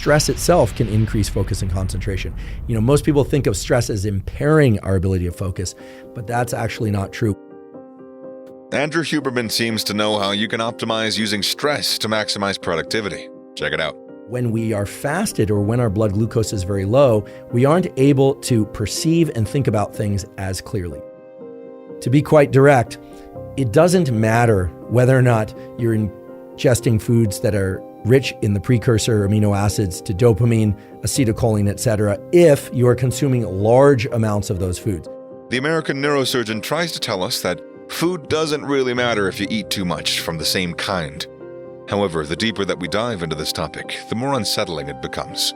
stress itself can increase focus and concentration. Most people think of stress as impairing our ability to focus, but that's actually not true. Andrew Huberman seems to know how you can optimize using stress to maximize productivity. Check it out. When we are fasted or when our blood glucose is very low, we aren't able to perceive and think about things as clearly. To be quite direct, it doesn't matter whether or not you're ingesting foods that are rich in the precursor amino acids to dopamine, acetylcholine, etc., if you are consuming large amounts of those foods. The American neurosurgeon tries to tell us that food doesn't really matter if you eat too much from the same kind. However, the deeper that we dive into this topic, the more unsettling it becomes.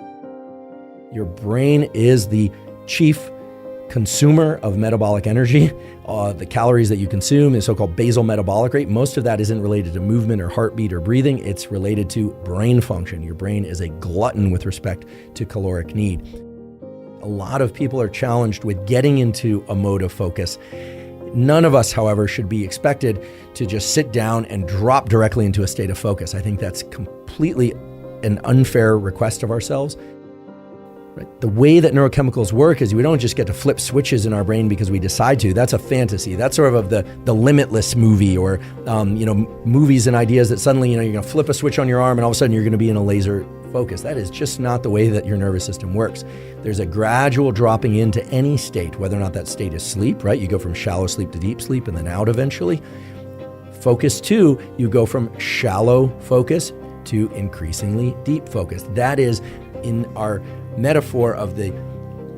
Your brain is the chief consumer of metabolic energy. The calories that you consume is so-called basal metabolic rate. Most of that isn't related to movement or heartbeat or breathing. It's related to brain function. Your brain is a glutton with respect to caloric need. A lot of people are challenged with getting into a mode of focus. None of us, however, should be expected to just sit down and drop directly into a state of focus. I think that's completely an unfair request of ourselves. Right? The way that neurochemicals work is we don't just get to flip switches in our brain because we decide to. That's a fantasy. That's sort of the Limitless movie, or movies and ideas that suddenly you're going to flip a switch on your arm and all of a sudden you're going to be in a laser focus. That is just not the way that your nervous system works. There's a gradual dropping into any state, whether or not that state is sleep, right? You go from shallow sleep to deep sleep and then out eventually. Focus 2, you go from shallow focus to increasingly deep focus. That is, in our metaphor of the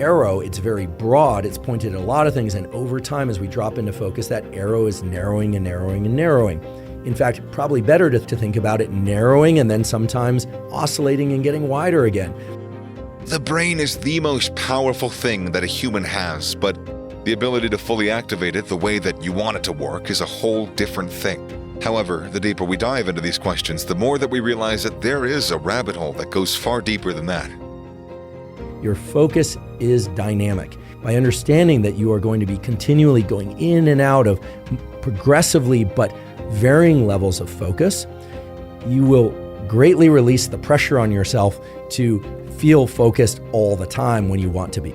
arrow, it's very broad, it's pointed at a lot of things, and over time as we drop into focus, that arrow is narrowing and narrowing and narrowing. In fact, probably better to think about it narrowing and then sometimes oscillating and getting wider again. The brain is the most powerful thing that a human has, but the ability to fully activate it the way that you want it to work is a whole different thing. However, the deeper we dive into these questions, the more that we realize that there is a rabbit hole that goes far deeper than that. Your focus is dynamic. By understanding that you are going to be continually going in and out of progressively but varying levels of focus, you will greatly release the pressure on yourself to feel focused all the time when you want to be.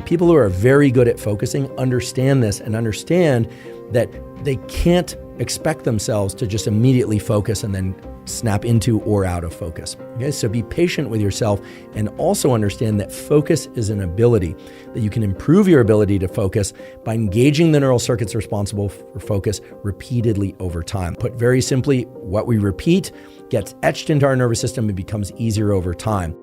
People who are very good at focusing understand this and understand that they can't expect themselves to just immediately focus and then snap into or out of focus. Okay, so be patient with yourself and also understand that focus is an ability, that you can improve your ability to focus by engaging the neural circuits responsible for focus repeatedly over time. Put very simply, what we repeat gets etched into our nervous system and becomes easier over time.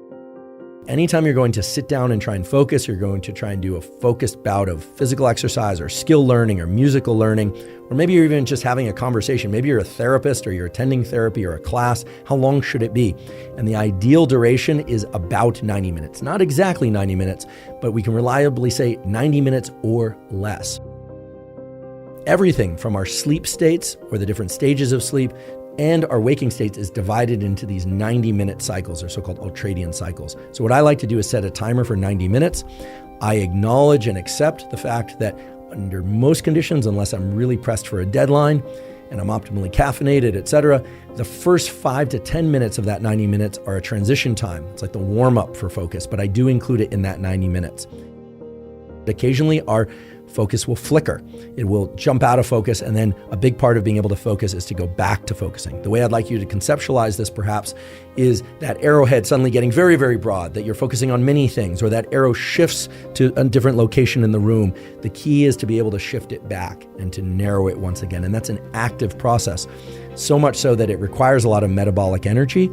Anytime you're going to sit down and try and focus, you're going to try and do a focused bout of physical exercise or skill learning or musical learning, or maybe you're even just having a conversation. Maybe you're a therapist or you're attending therapy or a class. How long should it be? And the ideal duration is about 90 minutes. Not exactly 90 minutes, but we can reliably say 90 minutes or less. Everything from our sleep states or the different stages of sleep and our waking states is divided into these 90-minute cycles, or so-called ultradian cycles. So what I like to do is set a timer for 90 minutes. I acknowledge and accept the fact that under most conditions, unless I'm really pressed for a deadline and I'm optimally caffeinated, etc., the first 5 to 10 minutes of that 90 minutes are a transition time. It's like the warm-up for focus, but I do include it in that 90 minutes. Occasionally, our focus will flicker. It will jump out of focus, and then a big part of being able to focus is to go back to focusing. The way I'd like you to conceptualize this, perhaps, is that arrowhead suddenly getting very, very broad, that you're focusing on many things, or that arrow shifts to a different location in the room. The key is to be able to shift it back and to narrow it once again, and that's an active process, so much so that it requires a lot of metabolic energy.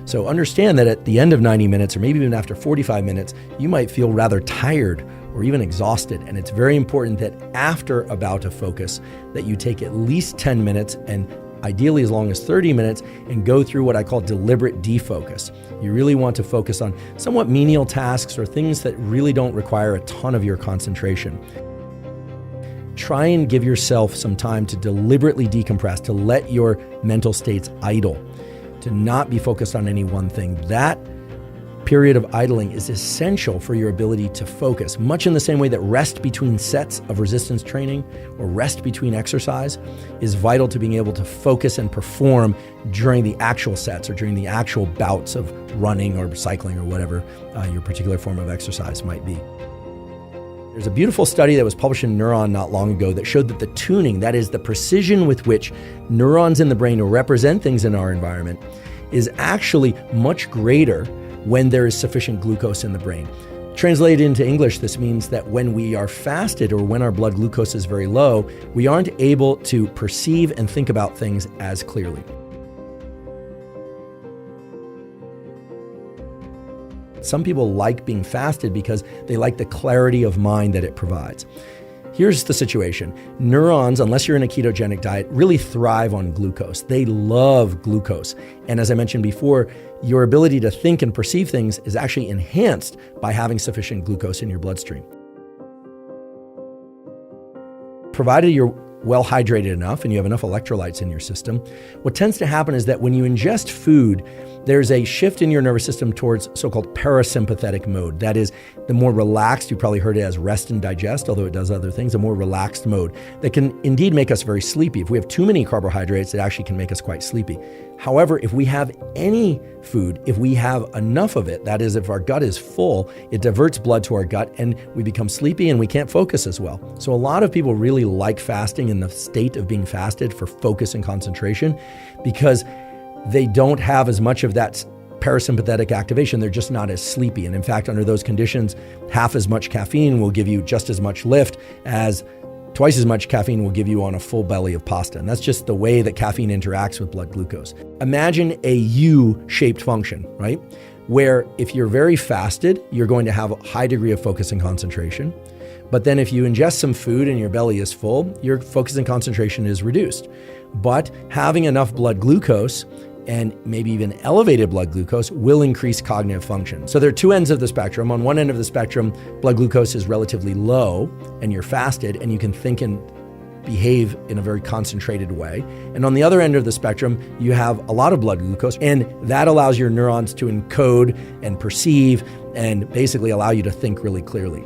So understand that at the end of 90 minutes, or maybe even after 45 minutes, you might feel rather tired or even exhausted. And it's very important that after a bout of focus, that you take at least 10 minutes and ideally as long as 30 minutes and go through what I call deliberate defocus. You really want to focus on somewhat menial tasks or things that really don't require a ton of your concentration. Try and give yourself some time to deliberately decompress, to let your mental states idle, to not be focused on any one thing. That period of idling is essential for your ability to focus, much in the same way that rest between sets of resistance training or rest between exercise is vital to being able to focus and perform during the actual sets or during the actual bouts of running or cycling or whatever your particular form of exercise might be. There's a beautiful study that was published in Neuron not long ago that showed that the tuning, that is the precision with which neurons in the brain represent things in our environment, is actually much greater when there is sufficient glucose in the brain. Translated into English, this means that when we are fasted or when our blood glucose is very low, we aren't able to perceive and think about things as clearly. Some people like being fasted because they like the clarity of mind that it provides. Here's the situation. Neurons, unless you're in a ketogenic diet, really thrive on glucose. They love glucose. And as I mentioned before, your ability to think and perceive things is actually enhanced by having sufficient glucose in your bloodstream. Provided you're well hydrated enough and you have enough electrolytes in your system, what tends to happen is that when you ingest food, there's a shift in your nervous system towards so-called parasympathetic mode. That is the more relaxed, you probably heard it as rest and digest, although it does other things, a more relaxed mode that can indeed make us very sleepy. If we have too many carbohydrates, it actually can make us quite sleepy. However, if we have any food, if we have enough of it, that is, if our gut is full, it diverts blood to our gut and we become sleepy and we can't focus as well. So a lot of people really like fasting in the state of being fasted for focus and concentration because they don't have as much of that parasympathetic activation. They're just not as sleepy. And in fact, under those conditions, half as much caffeine will give you just as much lift as twice as much caffeine will give you on a full belly of pasta. And that's just the way that caffeine interacts with blood glucose. Imagine a U-shaped function, right? Where if you're very fasted, you're going to have a high degree of focus and concentration. But then if you ingest some food and your belly is full, your focus and concentration is reduced. But having enough blood glucose and maybe even elevated blood glucose will increase cognitive function. So there are two ends of the spectrum. On one end of the spectrum, blood glucose is relatively low and you're fasted and you can think and behave in a very concentrated way. And on the other end of the spectrum, you have a lot of blood glucose, and that allows your neurons to encode and perceive and basically allow you to think really clearly.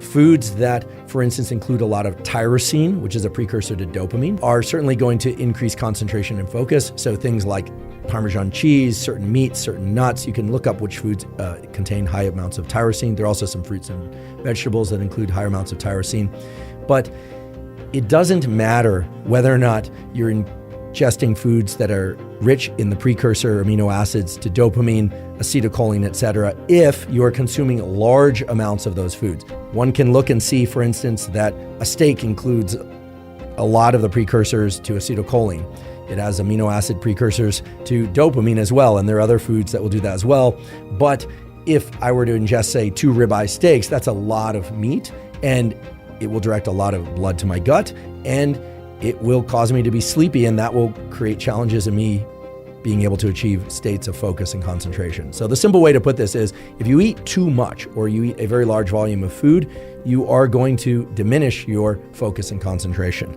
Foods that, for instance, include a lot of tyrosine, which is a precursor to dopamine, are certainly going to increase concentration and focus. So things like Parmesan cheese, certain meats, certain nuts, you can look up which foods contain high amounts of tyrosine. There are also some fruits and vegetables that include higher amounts of tyrosine. But it doesn't matter whether or not you're ingesting foods that are rich in the precursor amino acids to dopamine, acetylcholine, etc., if you're consuming large amounts of those foods. One can look and see, for instance, that a steak includes a lot of the precursors to acetylcholine. It has amino acid precursors to dopamine as well, and there are other foods that will do that as well. But if I were to ingest, say, 2 ribeye steaks, that's a lot of meat, and it will direct a lot of blood to my gut, and it will cause me to be sleepy, and that will create challenges in me being able to achieve states of focus and concentration. So the simple way to put this is, if you eat too much or you eat a very large volume of food, you are going to diminish your focus and concentration.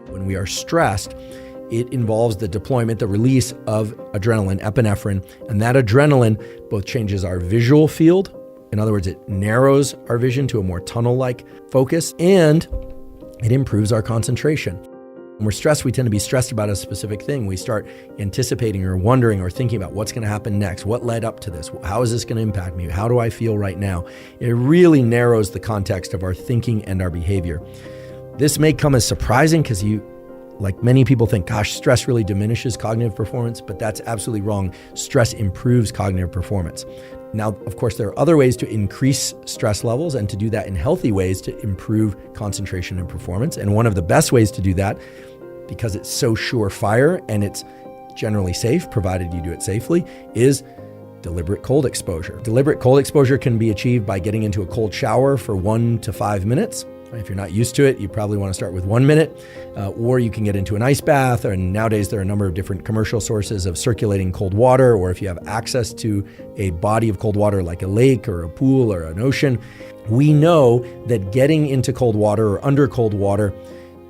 When we are stressed, it involves the deployment, the release of adrenaline, epinephrine, and that adrenaline both changes our visual field. In other words, it narrows our vision to a more tunnel-like focus, and it improves our concentration. When we're stressed, we tend to be stressed about a specific thing. We start anticipating or wondering or thinking about what's going to happen next. What led up to this? How is this going to impact me? How do I feel right now? It really narrows the context of our thinking and our behavior. This may come as surprising because like many people think, gosh, stress really diminishes cognitive performance, but that's absolutely wrong. Stress improves cognitive performance. Now, of course, there are other ways to increase stress levels and to do that in healthy ways to improve concentration and performance. And one of the best ways to do that, because it's so surefire and it's generally safe, provided you do it safely, is deliberate cold exposure. Deliberate cold exposure can be achieved by getting into a cold shower for 1 to 5 minutes. If you're not used to it, you probably want to start with 1 minute, or you can get into an ice bath. And nowadays there are a number of different commercial sources of circulating cold water, or if you have access to a body of cold water like a lake or a pool or an ocean, we know that getting into cold water or under cold water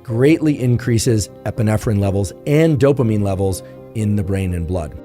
greatly increases epinephrine levels and dopamine levels in the brain and blood.